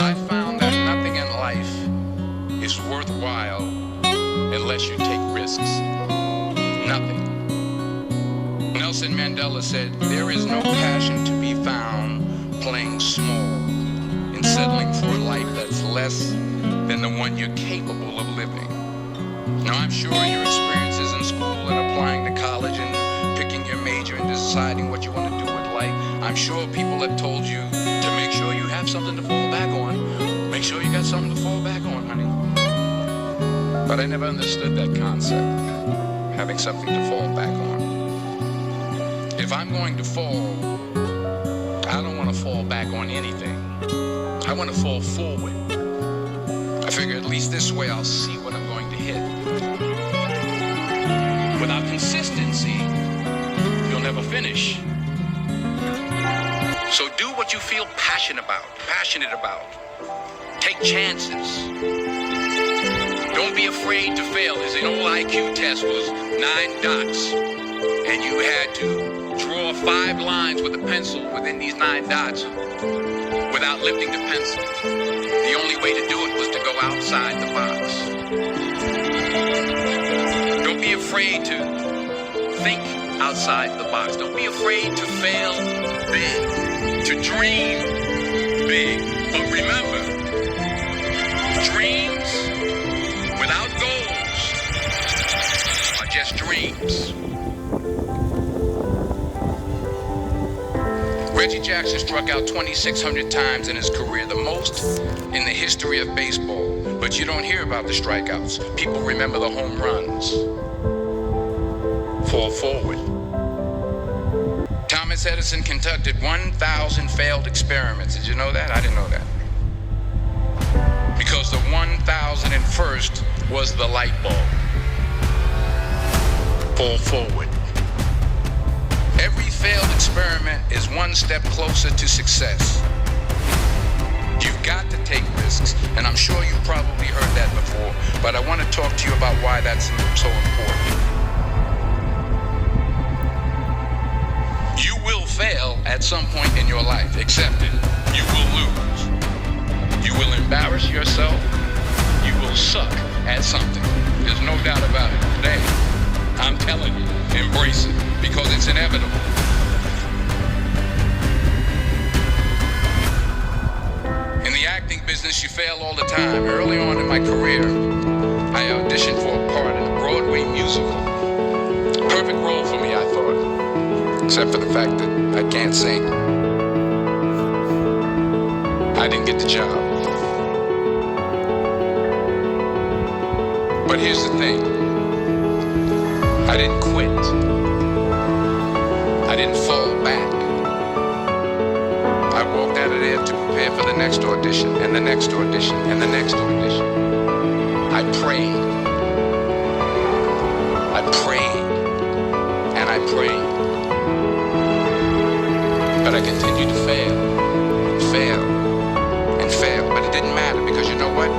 I found that nothing in life is worthwhile unless you take risks. Nothing. Nelson Mandela said, there is no passion to be found playing small and settling for a life that's less than the one you're capable of living. Now, I'm sure your experiences in school and applying to college and picking your major and deciding what you want to do with life, I'm sure people have told you to make sure you have something to fall back on. Make sure you got something to fall back on, honey. But I never understood that concept, having something to fall back on. If I'm going to fall, I don't want to fall back on anything. I want to fall forward. I figure at least this way I'll see what I'm going to hit. Without consistency, you'll never finish. So do what you feel passionate about. Take chances. Don't be afraid to fail. There's an old IQ test was 9 dots, and you had to draw 5 lines with a pencil within these 9 dots without lifting the pencil. The only way to do it was to go outside the box. Don't be afraid to think outside the box. Don't be afraid to fail big, to dream big. But remember, dreams without goals are just dreams. Reggie Jackson struck out 2,600 times in his career, the most in the history of baseball. But you don't hear about the strikeouts. People remember the home runs. Fall forward. Thomas Edison conducted 1,000 failed experiments. Did you know that? I didn't know that. Because the 1,001st was the light bulb. Fall forward. Every failed experiment is one step closer to success. You've got to take risks, and I'm sure you've probably heard that before, but I want to talk to you about why that's so important. You will fail at some point in your life, accept it. You will lose. You will embarrass yourself. You will suck at something. There's no doubt about it. Today, I'm telling you, embrace it, because it's inevitable. In the acting business, you fail all the time. Early on in my career, I auditioned for a part in a Broadway musical. Perfect role for me, I thought, except for the fact that I can't sing. I didn't get the job. But here's the thing. I didn't quit. I didn't fall back. I walked out of there to prepare for the next audition, and the next audition, and the next audition. I prayed. I prayed. And I prayed. But I continued to fail. Fail. And fail. But it didn't matter, because you know what?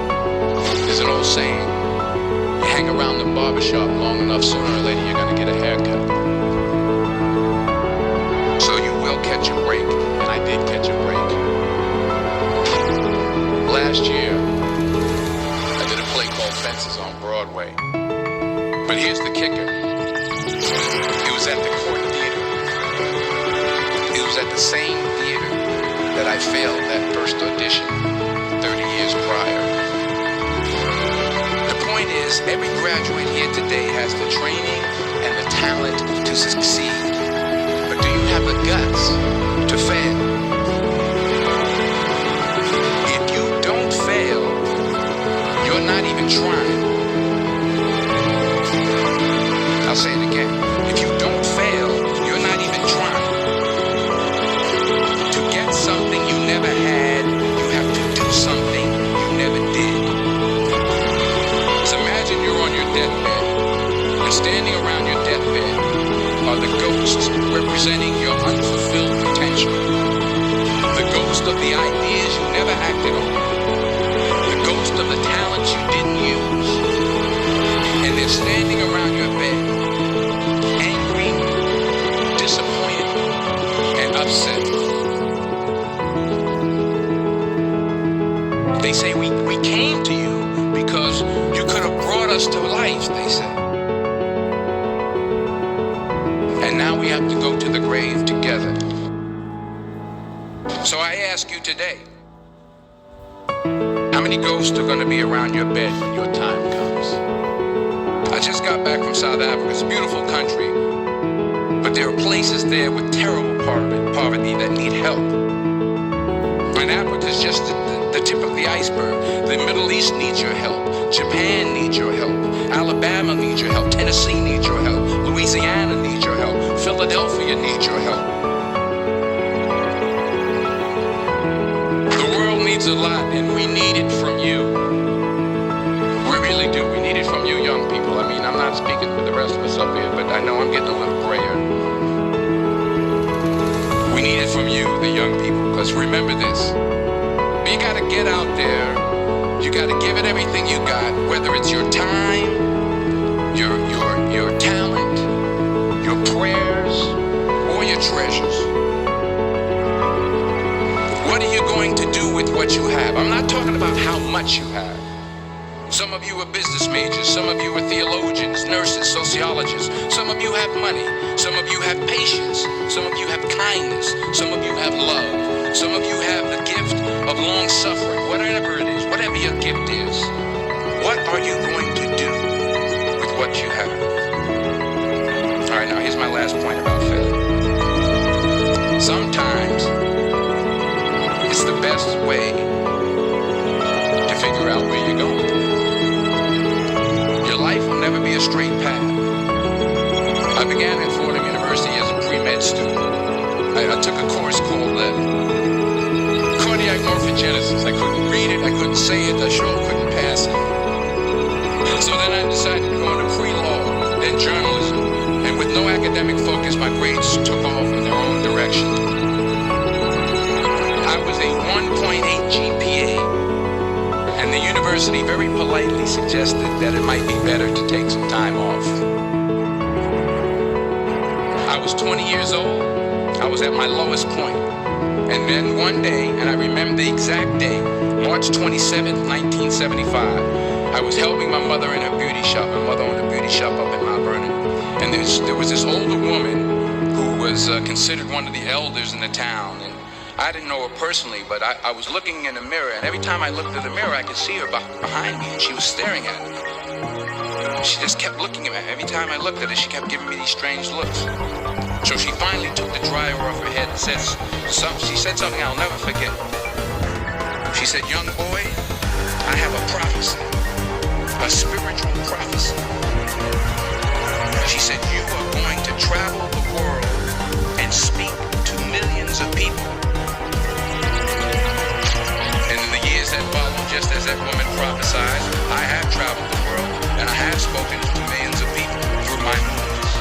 There's an old saying. You hang around the barbershop long enough, sooner or later you're going to get a haircut. So you will catch a break, and I did catch a break. Last year, I did a play called Fences on Broadway. But here's the kicker. It was at the Court Theater. It was at the same theater that I failed that first audition 30 years prior. The point is, every graduate here today has the training and the talent to succeed. But do you have the guts to fail? If you don't fail, you're not even trying. I'll say it again. If you don't fail, you're not even trying. To get something you never had, you have to do something you never did. So imagine you're on your deathbed, and standing around your deathbed are the ghosts representing your unfulfilled potential. The ghost of the ideas you never acted on. The ghost of the talents you didn't use. They say we came to you because you could have brought us to life, they say. And now we have to go to the grave together. So I ask you today, how many ghosts are going to be around your bed when your time comes? I just got back from South Africa. It's a beautiful country, but there are places there with terrible poverty that need help. And Africa is just the tip of the iceberg. The Middle East needs your help. Japan needs your help. Alabama needs your help. Tennessee needs your help. Louisiana needs your help. Philadelphia needs your help. The world needs a lot, and we need it from you. We really do. We need it from you young people. I mean, I'm not speaking for the rest of us up here, but I know I'm getting a little grayer. We need it from you, the young people, because remember this. You got to get out there. You got to give it everything you got, whether it's your time, your talent, your prayers, or your treasures. What are you going to do with what you have? I'm not talking about how much you have. Some of you are business majors. Some of you are theologians, nurses, sociologists. Some of you have money. Some of you have patience. Some of you have kindness. Some of you have love. Some of you have the gift of long suffering. Whatever it is, whatever your gift is, what are you going to do with what you have? All right, now here's my last point about failure. Sometimes it's the best way to figure out where you're going. Your life will never be a straight path. I began at Fordham University as a pre-med student. I took a course called cardiac morphogenesis. I couldn't read it, I couldn't say it, I sure couldn't pass it. So then I decided to go into pre-law, then journalism, and with no academic focus, my grades took off in their own direction. I was a 1.8 GPA, and the university very politely suggested that it might be better to take some time off. I was 20 years old. I was at my lowest point. And then one day, and I remember the exact day, March 27th, 1975, I was helping my mother in her beauty shop. My mother owned a beauty shop up in Mount Vernon. And there was this older woman who was considered one of the elders in the town. And I didn't know her personally, but I was looking in the mirror, and every time I looked at the mirror, I could see her behind me, and she was staring at me. She just kept looking at me. Every time I looked at her, she kept giving me these strange looks. So she finally took the dryer off her head and she said something I'll never forget. She said, "Young boy, I have a prophecy, a spiritual prophecy." She said, "You are going to travel the world and speak to millions of people." And in the years that followed, just as that woman prophesied, I have traveled the world and I have spoken to millions of people through my movies.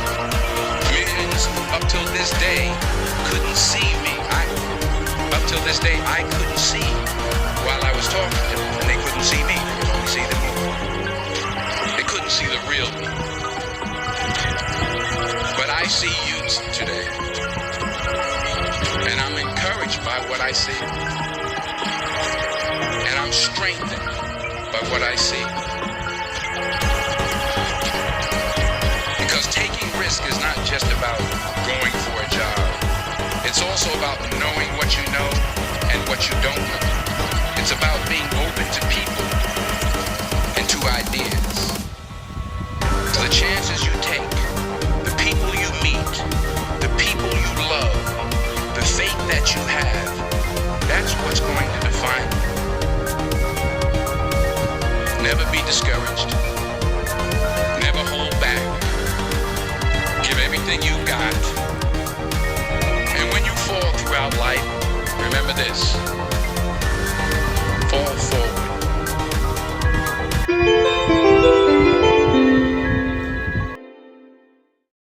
Millions up till this day couldn't see me. Up till this day, I couldn't see while I was talking to them, and they couldn't see me. They could only see the movie. They couldn't see the real me. But I see you today, and I'm encouraged by what I see, and I'm strengthened by what I see. Because taking risk is not just about going for a job. It's also about knowing what you know and what you don't know. It's about being open to people and to ideas. The chances you take, the people you meet, the people you love, the faith that you have, that's what's going to define you. Never be discouraged. Never hold back. Give everything you got. And when you fall throughout life, remember this.